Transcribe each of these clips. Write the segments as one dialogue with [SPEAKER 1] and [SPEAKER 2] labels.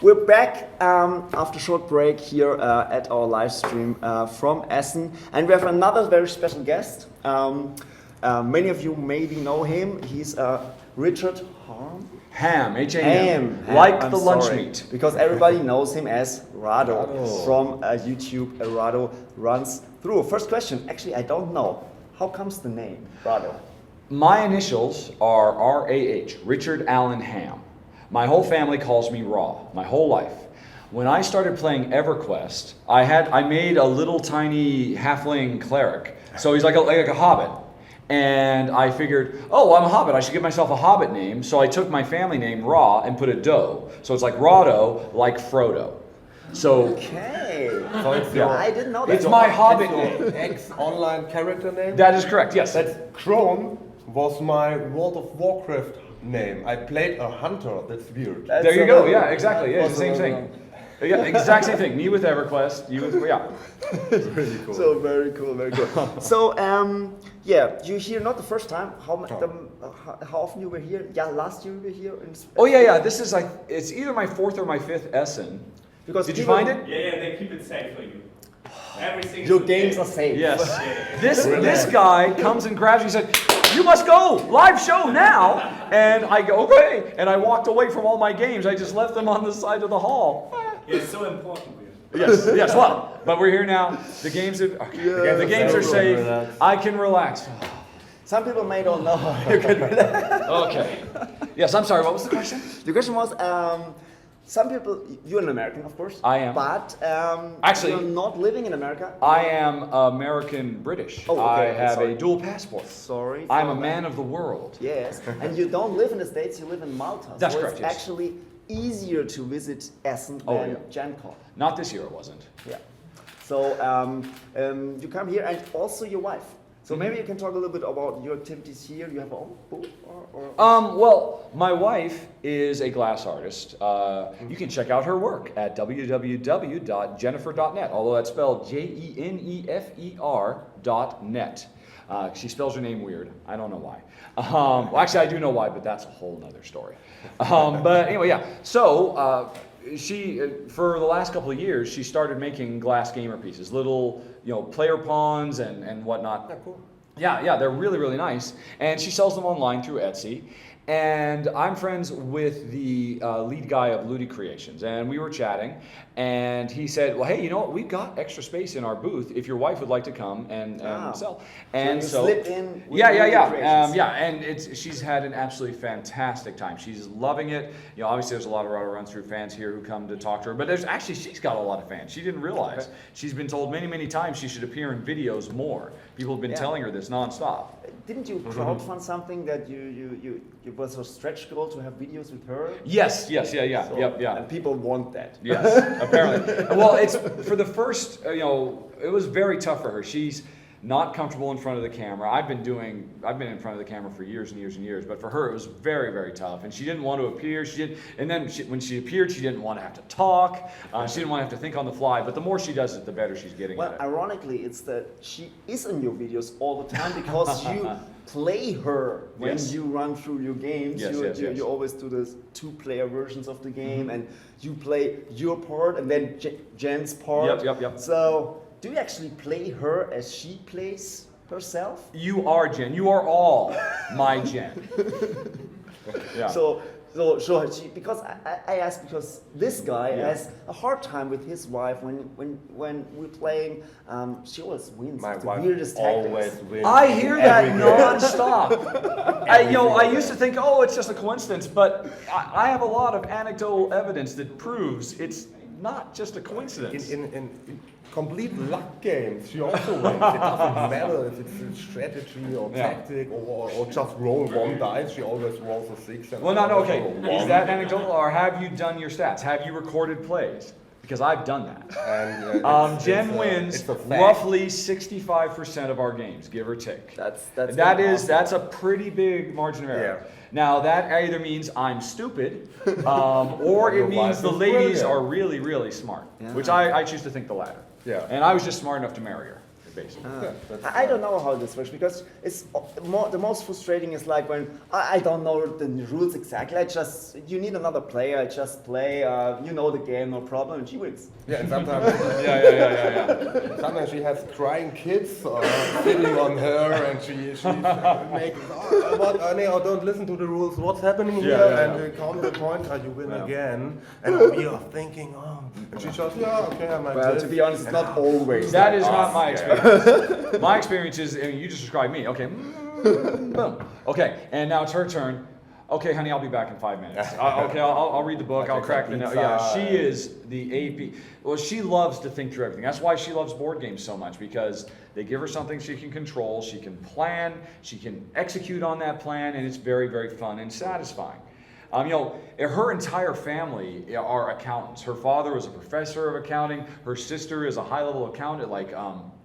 [SPEAKER 1] We're back after a short break here at our live stream from Essen, and we have another very special guest. Many of you maybe know him. He's Richard
[SPEAKER 2] Ham, H-A-M, like the lunch meat.
[SPEAKER 1] Because everybody knows him as Rahdo from YouTube, Rahdo Runs Through. First question, actually I don't know. How comes the name, Rahdo?
[SPEAKER 2] My initials are R-A-H, Richard Allen Ham. My whole family calls me Raw, my whole life. When I started playing EverQuest, I made a little tiny halfling cleric. So he's like a hobbit. And I figured, oh, I'm a hobbit, I should give myself a hobbit name. So I took my family name, Raw, and put a Do. So it's like Rahdo, like Frodo. So,
[SPEAKER 1] okay.
[SPEAKER 3] So it's
[SPEAKER 1] I didn't know that.
[SPEAKER 2] It's my hobbit name.
[SPEAKER 3] Ex-online character name?
[SPEAKER 2] That is correct, yes.
[SPEAKER 3] That's Cron was my World of Warcraft name. I played a hunter, that's weird.
[SPEAKER 2] There you go, yeah, exactly, yeah, it's the same thing. Yeah, exact same thing. Me with EverQuest, you with, yeah.
[SPEAKER 3] Really cool.
[SPEAKER 1] So very cool, very cool. So, yeah, you're here not the first time. How often you were here? Yeah, last year you were here.
[SPEAKER 2] Oh yeah, this is like, it's either my 4th or my 5th Essen.
[SPEAKER 1] Because
[SPEAKER 2] did you find it?
[SPEAKER 4] Yeah, they keep it safe for you. Every single
[SPEAKER 1] Your games are safe.
[SPEAKER 2] Yes. This guy comes and grabs me and said, you must go, live show now. And I go, okay. And I walked away from all my games. I just left them on the side of the hall.
[SPEAKER 4] Yeah, it's so important.
[SPEAKER 2] Yes, well, but we're here now. The games are safe. I can relax.
[SPEAKER 1] Some people may don't know you can relax.
[SPEAKER 2] Okay. Yes, I'm sorry, what was the question?
[SPEAKER 1] The question was, some people, you're an American, of course.
[SPEAKER 2] I am.
[SPEAKER 1] But
[SPEAKER 2] actually,
[SPEAKER 1] you're not living in America.
[SPEAKER 2] I am American-British.
[SPEAKER 1] Oh, okay,
[SPEAKER 2] I have a dual passport.
[SPEAKER 1] Sorry.
[SPEAKER 2] I'm a man of the world.
[SPEAKER 1] Yes, and you don't live in the States, you live in Malta.
[SPEAKER 2] That's
[SPEAKER 1] so
[SPEAKER 2] correct,
[SPEAKER 1] it's
[SPEAKER 2] yes.
[SPEAKER 1] actually easier to visit Essen than Gen Con.
[SPEAKER 2] Not this year, it wasn't.
[SPEAKER 1] Yeah. So you come here, and also your wife. So maybe you can talk a little bit about your activities here. You have a own booth?
[SPEAKER 2] Well, my wife is a glass artist. You can check out her work at www.jennifer.net, although that's spelled Jennifer.net. She spells her name weird. I don't know why. Well, actually, I do know why, but that's a whole nother story. But anyway, yeah. So she, for the last couple of years, she started making glass gamer pieces, little, player pawns and whatnot.
[SPEAKER 3] Yeah, cool.
[SPEAKER 2] Yeah, they're really, really nice. And she sells them online through Etsy. And I'm friends with the lead guy of Ludi Creations, and we were chatting, and he said, well, hey, you know what, we've got extra space in our booth if your wife would like to come and sell. And
[SPEAKER 1] so you slip in with
[SPEAKER 2] and she's had an absolutely fantastic time. She's loving it. Obviously there's a lot of Rahdo Runs Through fans here who come to talk to her, but she's got a lot of fans. She didn't realize. Okay. She's been told many, many times she should appear in videos more. People have been telling her this nonstop.
[SPEAKER 1] Didn't you crowdfund something that it was a stretch goal to have videos with her?
[SPEAKER 2] Yes, yeah.
[SPEAKER 1] And people want that.
[SPEAKER 2] Yes, apparently. Well, it's for the first, it was very tough for her. She's not comfortable in front of the camera. I've been in front of the camera for years and years and years, but for her it was very, very tough. And she didn't want to appear. When she appeared, she didn't want to have to talk. She didn't want to have to think on the fly. But the more she does it, the better she's getting at it.
[SPEAKER 1] Well, ironically, it's that she is in your videos all the time because you play her when you run through your games. You always do the 2-player versions of the game, and you play your part and then Jen's part.
[SPEAKER 2] Yep.
[SPEAKER 1] So, do you actually play her as she plays herself?
[SPEAKER 2] You are Jen. You are all my Jen. Yeah.
[SPEAKER 1] So because I asked because this guy has a hard time with his wife when we're playing. She always wins.
[SPEAKER 3] My
[SPEAKER 1] the
[SPEAKER 3] wife
[SPEAKER 1] weirdest
[SPEAKER 3] always
[SPEAKER 1] tactics.
[SPEAKER 3] wins.
[SPEAKER 2] I hear that nonstop. I used to think, it's just a coincidence, but I have a lot of anecdotal evidence that proves it's not just a coincidence.
[SPEAKER 3] In complete luck games, she also wins. It doesn't matter if it's strategy or tactic or just roll one dice. She always rolls a 6.
[SPEAKER 2] Well, okay. Is that anecdotal, or have you done your stats? Have you recorded plays? Because I've done that. And, Jen wins roughly 65% of our games, give or take. That's a pretty big margin of error.
[SPEAKER 3] Yeah.
[SPEAKER 2] Now that either means I'm stupid, or it means the ladies are really, really smart, which I choose to think the latter.
[SPEAKER 3] Yeah.
[SPEAKER 2] And I was just smart enough to marry her. basically.
[SPEAKER 1] I don't know how this works because it's the most frustrating is like when I don't know the rules exactly. You need another player. I just play. You know the game, no problem, and she wins.
[SPEAKER 3] Yeah, and sometimes sometimes she has crying kids sitting on her, and she's making don't listen to the rules. What's happening here? And they come to the point, you win again, and we are thinking, and she just okay, I might.
[SPEAKER 1] Well, to be honest, it's not always.
[SPEAKER 2] That is not my experience. My experience is, you just described me. Okay, boom. Okay, and now it's her turn. Okay, honey, I'll be back in 5 minutes. I'll read the book. I'll crack the note. Yeah, she is the AP. Well, she loves to think through everything. That's why she loves board games so much, because they give her something she can control, she can plan, she can execute on that plan, and it's very, very fun and satisfying. Her entire family are accountants. Her father was a professor of accounting. Her sister is a high-level accountant, like,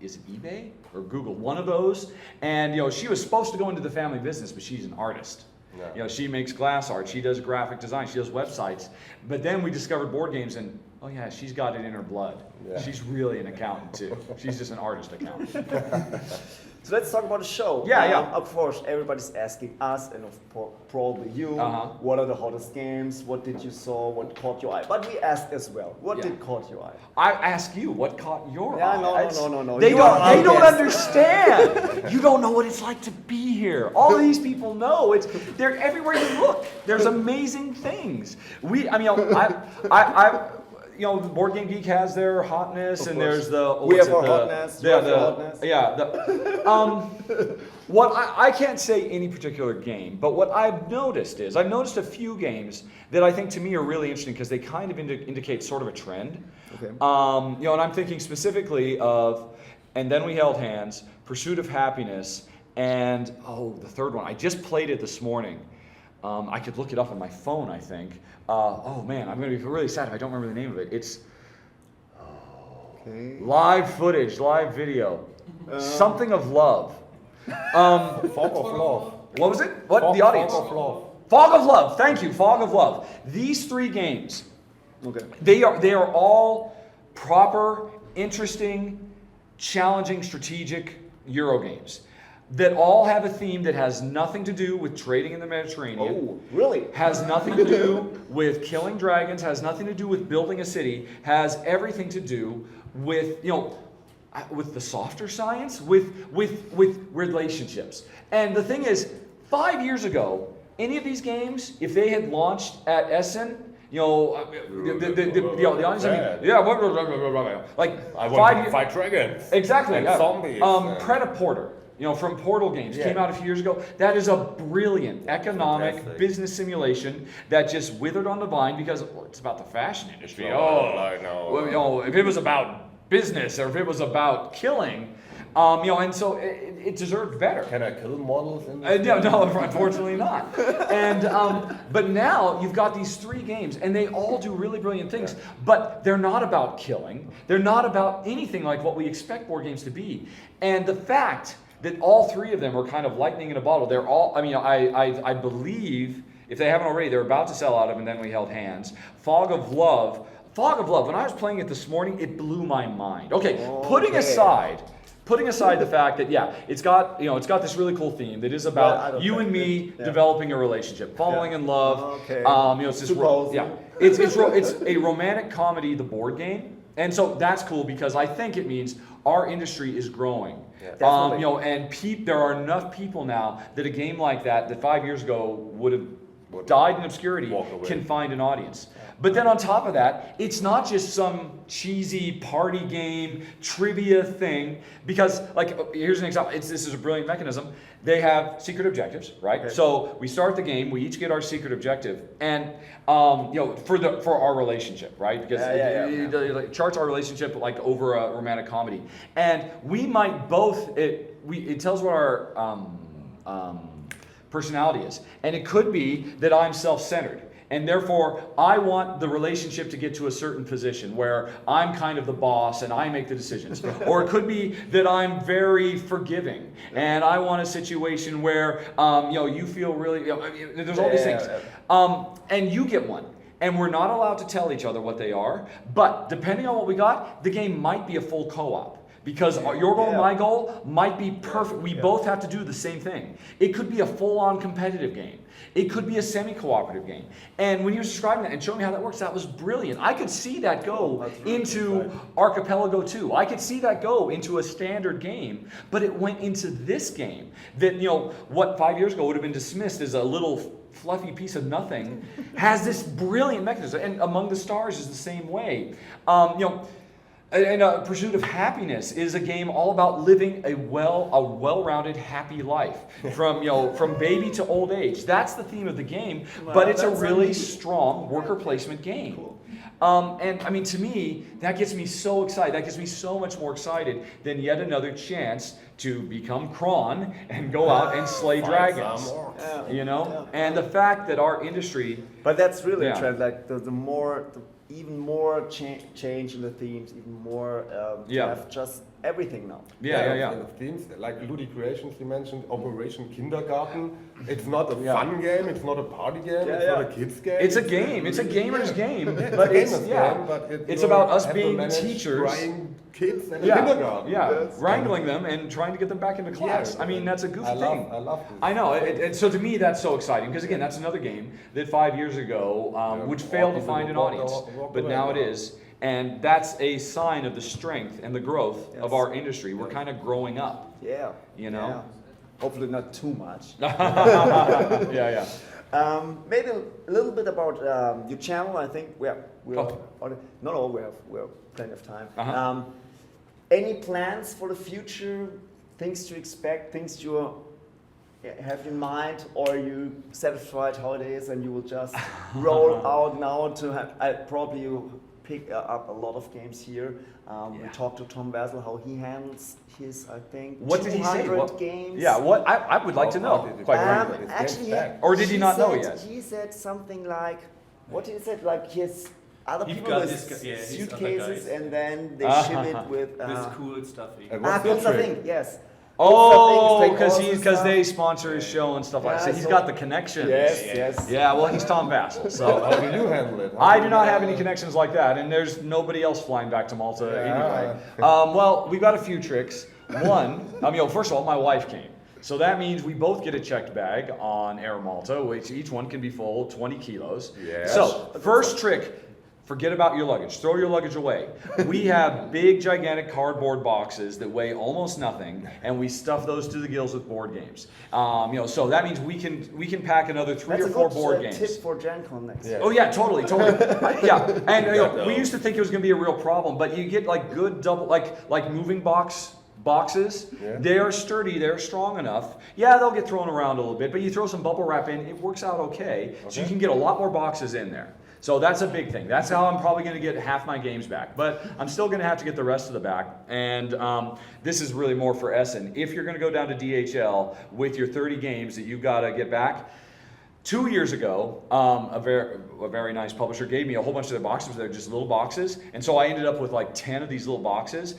[SPEAKER 2] is it eBay or Google? One of those. And, she was supposed to go into the family business, but she's an artist. No. She makes glass art, she does graphic design, she does websites. But then we discovered board games and, oh yeah, she's got it in her blood. Yeah. She's really an accountant too. She's just an artist accountant.
[SPEAKER 1] So let's talk about the show. Of course, everybody's asking us, and probably you, what are the hottest games? What did you saw? What caught your eye? But we asked as well, what did caught your eye?
[SPEAKER 2] I ask you, what caught your eye?
[SPEAKER 1] No.
[SPEAKER 2] They don't understand. You don't know what it's like to be here. All these people know. They're everywhere you look. There's amazing things. The Board Game Geek has their hotness, and there's
[SPEAKER 1] we have our hotness.
[SPEAKER 2] What I can't say any particular game, but what I've noticed is I've noticed a few games that I think to me are really interesting because they kind of indicate sort of a trend.
[SPEAKER 1] Okay.
[SPEAKER 2] And I'm thinking specifically of And Then We Held Hands, Pursuit of Happiness, and the third one. I just played it this morning. I could look it up on my phone, I think. I'm going to be really sad if I don't remember the name of it. It's live footage, live video. Something of Love.
[SPEAKER 3] Fog of Love.
[SPEAKER 2] What was it? The audience?
[SPEAKER 3] Fog of Love.
[SPEAKER 2] Fog of Love. Thank you. Fog of Love. These three games, they are all proper, interesting, challenging, strategic Euro games that all have a theme that has nothing to do with trading in the Mediterranean.
[SPEAKER 1] Oh, really?
[SPEAKER 2] Has nothing to do with killing dragons, has nothing to do with building a city, has everything to do with, with the softer science, with relationships. And the thing is, 5 years ago, any of these games, if they had launched at Essen, the audience,
[SPEAKER 3] I want to fight dragons.
[SPEAKER 2] Exactly.
[SPEAKER 3] And zombies.
[SPEAKER 2] Pret-a-Porter. From Portal Games, came out a few years ago. That is a brilliant economic business simulation that just withered on the vine because it's about the fashion industry.
[SPEAKER 3] I know.
[SPEAKER 2] Well, if it was about business or if it was about killing, and so it deserved better.
[SPEAKER 3] Can I kill models in this?
[SPEAKER 2] No, unfortunately not. And but now you've got these three games, and they all do really brilliant things. Yeah. But they're not about killing. They're not about anything like what we expect board games to be. And the fact that all three of them are kind of lightning in a bottle. They're all, I believe, if they haven't already, they're about to sell out of And Then We Held Hands. Fog of Love, when I was playing it this morning, it blew my mind. Putting aside the fact that, it's got this really cool theme that is about you and me developing a relationship, falling in love. It's this it's a romantic comedy, the board game. And so that's cool because I think it means our industry is growing. And there are enough people now that a game like that 5 years ago would have died in obscurity can find an audience. But then on top of that, it's not just some cheesy party game, trivia thing, because here's an example. This is a brilliant mechanism. They have secret objectives, right? Okay. So we start the game, we each get our secret objective, and for our relationship, right? Because it charts our relationship over a romantic comedy. And we might both, it tells what our personality is. And it could be that I'm self-centered. And therefore, I want the relationship to get to a certain position where I'm kind of the boss and I make the decisions. Or it could be that I'm very forgiving and I want a situation where you feel really. There's all these things, and you get one. And we're not allowed to tell each other what they are. But depending on what we got, the game might be a full co-op. Because your goal and my goal might be perfect. We both have to do the same thing. It could be a full-on competitive game. It could be a semi-cooperative game. And when you were describing that and showing me how that works, that was brilliant. I could see that go into Archipelago 2. I could see that go into a standard game, but it went into this game that, you know, what 5 years ago would have been dismissed as a little fluffy piece of nothing, has this brilliant mechanism. And Among the Stars is the same way. You know, and Pursuit of Happiness is a game all about living a well-rounded, happy life from baby to old age. That's the theme of the game, but it's a really strong worker placement game.
[SPEAKER 1] Cool.
[SPEAKER 2] And I mean, to me, that gets me so excited. That gets me so much more excited than yet another chance to become Cron and go out and slay dragons. You know, and the fact that our industry.
[SPEAKER 1] But that's really a trend. Like even more change in the themes, even more to have just everything now.
[SPEAKER 3] The themes like Ludi Creations you mentioned, Operation Kindergarten. It's not a fun game. It's not a party game. It's not a kids game.
[SPEAKER 2] It's a game. It's a gamer's game.
[SPEAKER 3] But
[SPEAKER 2] it's about us being teachers.
[SPEAKER 3] Crying kids in the kindergarten.
[SPEAKER 2] Wrangling them and trying to get them back into class. I mean, that's a goofy thing.
[SPEAKER 3] I love this.
[SPEAKER 2] I know. And so to me, that's so exciting because again, that's another game that 5 years ago would fail to find an audience, but now it is. And that's a sign of the strength and the growth of our industry. We're kind of growing up.
[SPEAKER 1] Yeah.
[SPEAKER 2] You know?
[SPEAKER 1] Yeah. Hopefully not too much. Maybe a little bit about your channel. I think we have plenty of time. Any plans for the future? Things to expect? Things you have in mind, or are you satisfied how it is and you will just roll out now to have? Probably you pick up a lot of games here. We talked to Tom Basil how he handles his, I think,
[SPEAKER 2] what did he say?
[SPEAKER 1] 200 games.
[SPEAKER 2] Yeah, what I would like to know. Quite frankly.
[SPEAKER 1] Actually,
[SPEAKER 2] or did he not know yet?
[SPEAKER 1] He said something like, what did he say? Like his other people
[SPEAKER 4] got
[SPEAKER 1] with suitcases and then they ship it with
[SPEAKER 4] cool stuff.
[SPEAKER 1] Cool stuffing. Yes.
[SPEAKER 2] Oh, because they sponsor his show and stuff like that. So he's got the connections.
[SPEAKER 1] Yes.
[SPEAKER 2] Yeah, well, he's Tom Basil. So
[SPEAKER 3] how do you handle it?
[SPEAKER 2] I do not have any connections like that, and there's nobody else flying back to Malta anyway. Well, we've got a few tricks. One, first of all, my wife came. So that means we both get a checked bag on Air Malta, which each one can be full 20 kilos.
[SPEAKER 3] Yes.
[SPEAKER 2] So, first trick. Forget about your luggage. Throw your luggage away. We have big, gigantic cardboard boxes that weigh almost nothing, and we stuff those to the gills with board games. So that means we can pack another 3 or 4 board games.
[SPEAKER 1] That's a good tip for Gen Con next year.
[SPEAKER 2] Oh yeah, totally. And we used to think it was going to be a real problem, but you get like good double, like moving boxes. They are sturdy, they're strong enough. Yeah, they'll get thrown around a little bit, but you throw some bubble wrap in, it works out okay. So you can get a lot more boxes in there. So that's a big thing. That's how I'm probably going to get half my games back. But I'm still going to have to get the rest of the back. And this is really more for Essen. If you're going to go down to DHL with your 30 games that you've got to get back, 2 years ago, a very nice publisher gave me a whole bunch of their boxes. They're just little boxes. And so I ended up with like 10 of these little boxes.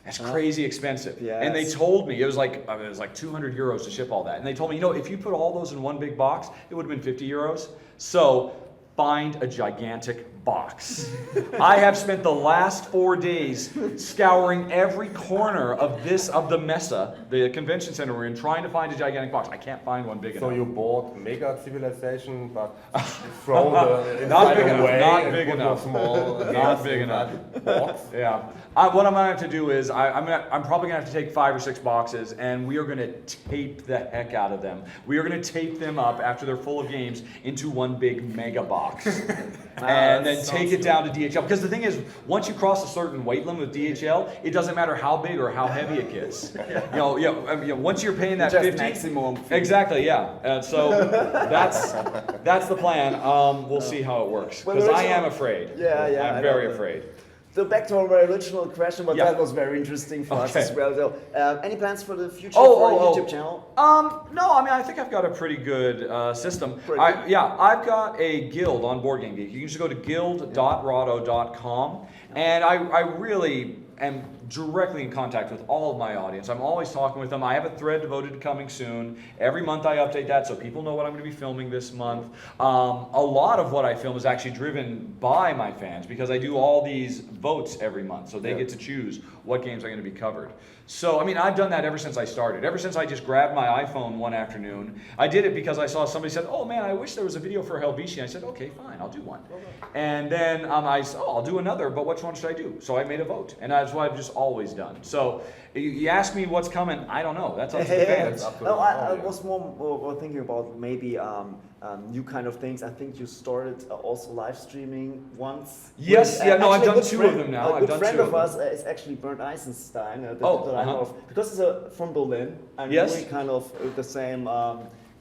[SPEAKER 2] That's crazy expensive.
[SPEAKER 1] Yes.
[SPEAKER 2] And they told me, it was like 200 euros to ship all that. And they told me, if you put all those in one big box, it would have been 50 euros. So find a gigantic box. I have spent the last 4 days scouring every corner of the Messe, the convention center we're in, trying to find a gigantic box. I can't find one big enough.
[SPEAKER 3] So you bought Mega Civilization, but throw the
[SPEAKER 2] not big enough.
[SPEAKER 3] away
[SPEAKER 2] Not
[SPEAKER 3] and
[SPEAKER 2] big
[SPEAKER 3] put
[SPEAKER 2] enough.
[SPEAKER 3] Small
[SPEAKER 2] Not big enough.
[SPEAKER 3] Box.
[SPEAKER 2] Yeah. What I'm gonna have to do is I'm probably gonna have to take 5 or 6 boxes, and we are gonna tape the heck out of them. We are gonna tape them up after they're full of games into one big mega box, and then take it down to DHL. Because the thing is, once you cross a certain weight limit with DHL, it doesn't matter how big or how heavy it gets. Once you're paying that
[SPEAKER 1] just
[SPEAKER 2] 50,
[SPEAKER 1] maximum.
[SPEAKER 2] Exactly, yeah. So that's the plan. We'll see how it works. Because I am afraid.
[SPEAKER 1] Yeah.
[SPEAKER 2] I'm very afraid.
[SPEAKER 1] So back to our original question, but that was very interesting for us as well. So, any plans for the future for our YouTube channel?
[SPEAKER 2] No, I think I've got a pretty good system. I've got a guild on Board Game Geek. You can just go to guild.rahdo.com, and I really am directly in contact with all of my audience. I'm always talking with them. I have a thread devoted to coming soon. Every month I update that so people know what I'm going to be filming this month. A lot of what I film is actually driven by my fans because I do all these votes every month, so they get to choose what games are going to be covered. So, I mean, I've done that ever since I started. Ever since I just grabbed my iPhone one afternoon. I did it because I saw somebody said, oh man, I wish there was a video for Helvetia. I said, okay, fine, I'll do one. And then I said, oh, I'll do another, but which one should I do? So I made a vote, and that's what I've just always done. So you ask me what's coming, I don't know. That's up to the fans.
[SPEAKER 1] No, I was more thinking about maybe new kind of things. I think you started also live streaming once.
[SPEAKER 2] Yes,
[SPEAKER 1] with,
[SPEAKER 2] I've done
[SPEAKER 1] two
[SPEAKER 2] of them now.
[SPEAKER 1] A good friend of us is actually Bernd Eisenstein. That I know of, because it's from Berlin, and we kind of the same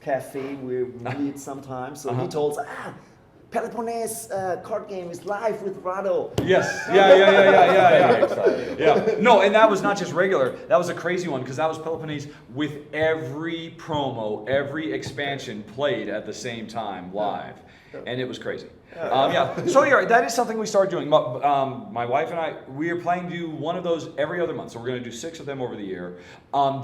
[SPEAKER 1] cafe we meet sometimes. So he told us, Peloponnese card game is live with Rahdo.
[SPEAKER 2] Yes, yeah. No, and that was not just regular. That was a crazy one because that was Peloponnese with every promo, every expansion played at the same time live, and it was crazy. So that is something we started doing. My wife and I, we are planning to do one of those every other month. So we're going to do 6 of them over the year.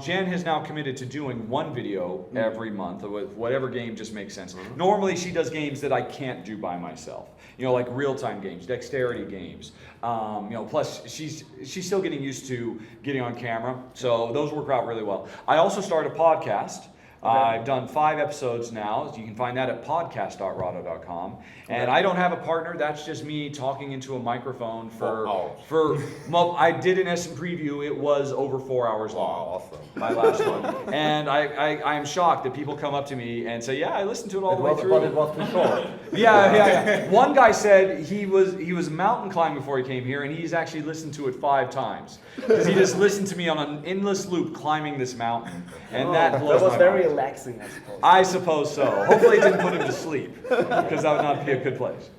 [SPEAKER 2] Jen has now committed to doing one video every month with whatever game just makes sense. Normally she does games that I can't do by myself. You know, like real-time games, dexterity games. Plus she's still getting used to getting on camera. So those work out really well. I also started a podcast. I've done 5 episodes now. You can find that at podcast.rahdo.com. And I don't have a partner. That's just me talking into a microphone well, I did an Essen preview. It was over 4 hours long.
[SPEAKER 3] Awesome.
[SPEAKER 2] My last one. And I am shocked that people come up to me and say, yeah, I listened to it all the way through.
[SPEAKER 3] But it was too short.
[SPEAKER 2] Yeah. One guy said he was mountain climbing before he came here, and he's actually listened to it 5 times. Because he just listened to me on an endless loop climbing this mountain. And that blows my mind.
[SPEAKER 1] Very relaxing, I suppose.
[SPEAKER 2] I suppose so. Hopefully it didn't put him to sleep, because that would not be a good place.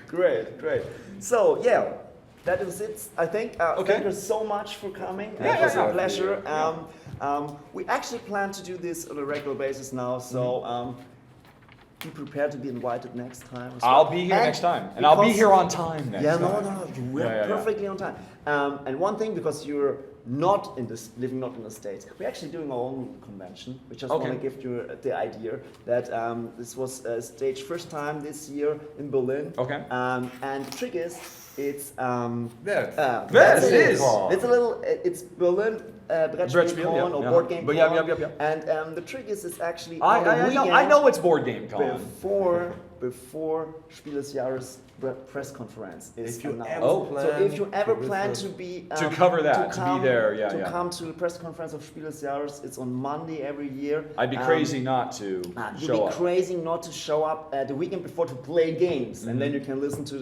[SPEAKER 1] Great. So that is it. I think. Thank you so much for coming. It was a pleasure. We actually plan to do this on a regular basis now, so be prepared to be invited next time. As well.
[SPEAKER 2] I'll be here next time, and I'll be here on time next time.
[SPEAKER 1] We're perfectly on time. And one thing, because you're living not in the States, we're actually doing our own convention. We just want to give you the idea that this was staged first time this year in Berlin. Okay. And the trick is, it's it's Berlin Brettspiele Cron or board game Cron. And the trick is, it's actually
[SPEAKER 2] I know it's board game Cron.
[SPEAKER 1] Before Spiel des Jahres press conference is announced.
[SPEAKER 3] So
[SPEAKER 1] if you ever plan to be
[SPEAKER 2] to cover that, to be there,
[SPEAKER 1] come to the press conference of Spiel des Jahres, it's on Monday every year.
[SPEAKER 2] I'd be crazy not to show up.
[SPEAKER 1] You'd be crazy not to show up the weekend before to play games, and then you can listen to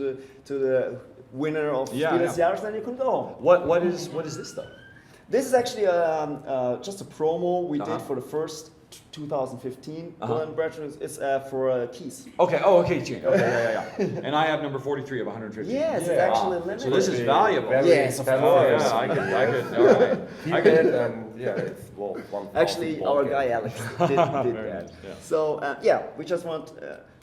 [SPEAKER 1] the winner of Spiel des Jahres, then you can go home.
[SPEAKER 2] What is this though?
[SPEAKER 1] This is actually just a promo we did for the first 2015 Berlin Brettspiele. It's for keys.
[SPEAKER 2] Okay. Oh, okay. Yeah. And I have number 43 of 150.
[SPEAKER 1] Yes, it's actually limited.
[SPEAKER 2] So this is valuable.
[SPEAKER 1] Yes, of course.
[SPEAKER 2] I could. All right.
[SPEAKER 3] I could. It's one.
[SPEAKER 1] Actually, our guy Alex did that. So we just want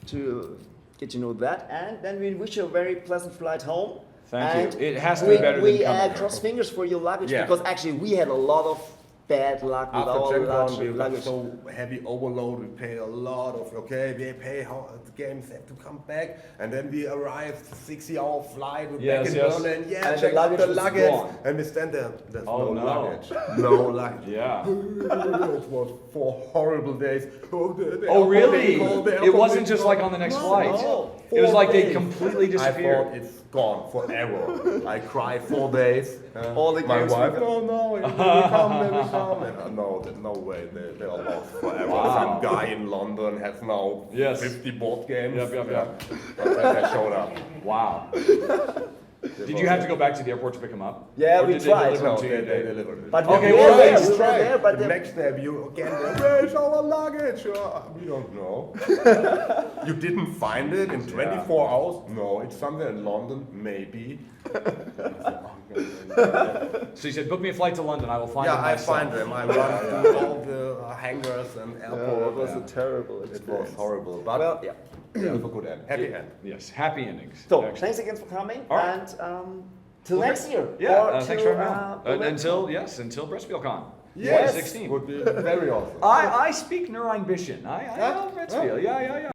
[SPEAKER 1] to get to know that, and then we wish you a very pleasant flight home.
[SPEAKER 2] Thank you. It has to be better than coming.
[SPEAKER 1] We cross fingers for your luggage because actually we had a lot of bad luck with our luggage.
[SPEAKER 3] So heavy overload, we pay a lot of, we pay how the games have to come back, and then we arrived 60-hour flight, we're back in Berlin,
[SPEAKER 1] and check out the luggage,
[SPEAKER 3] and we stand there, there's
[SPEAKER 2] no
[SPEAKER 3] luggage. No luggage.
[SPEAKER 2] Yeah.
[SPEAKER 3] It was 4 horrible days.
[SPEAKER 2] Oh really? It wasn't just like on the next flight.
[SPEAKER 1] No.
[SPEAKER 2] It was like they completely disappeared.
[SPEAKER 3] I thought it's gone forever. I cried 4 days.
[SPEAKER 1] All the
[SPEAKER 3] my
[SPEAKER 1] games
[SPEAKER 3] wife, no, it will come. And, no way, they are lost forever. Some guy in London has now 50 board games.
[SPEAKER 2] Yep.
[SPEAKER 3] But then they showed up.
[SPEAKER 2] Wow. Did you have to go back to the airport to pick them up?
[SPEAKER 1] Yeah,
[SPEAKER 2] or
[SPEAKER 1] we tried.
[SPEAKER 3] No, they delivered it.
[SPEAKER 1] But
[SPEAKER 3] we
[SPEAKER 1] were
[SPEAKER 3] there,
[SPEAKER 1] but
[SPEAKER 3] the next day you again, where's our luggage? We don't know. You didn't find it in 24 hours? No, it's somewhere in London, maybe.
[SPEAKER 2] So you said, book me a flight to London, I will find them myself.
[SPEAKER 3] I find them. I run through all the hangars and airport.
[SPEAKER 1] It was a terrible experience.
[SPEAKER 3] It was horrible. But with a good end. Happy end.
[SPEAKER 2] Yes, happy endings.
[SPEAKER 1] So, thanks again for coming, and till next year.
[SPEAKER 2] Yeah,
[SPEAKER 1] Or
[SPEAKER 2] thanks
[SPEAKER 1] till,
[SPEAKER 2] for having me on. Until Brettspielcon.
[SPEAKER 3] Yes,
[SPEAKER 2] 2016.
[SPEAKER 3] would be very awesome.
[SPEAKER 2] I speak nur ein bisschen. I know Brettspiel. Yeah.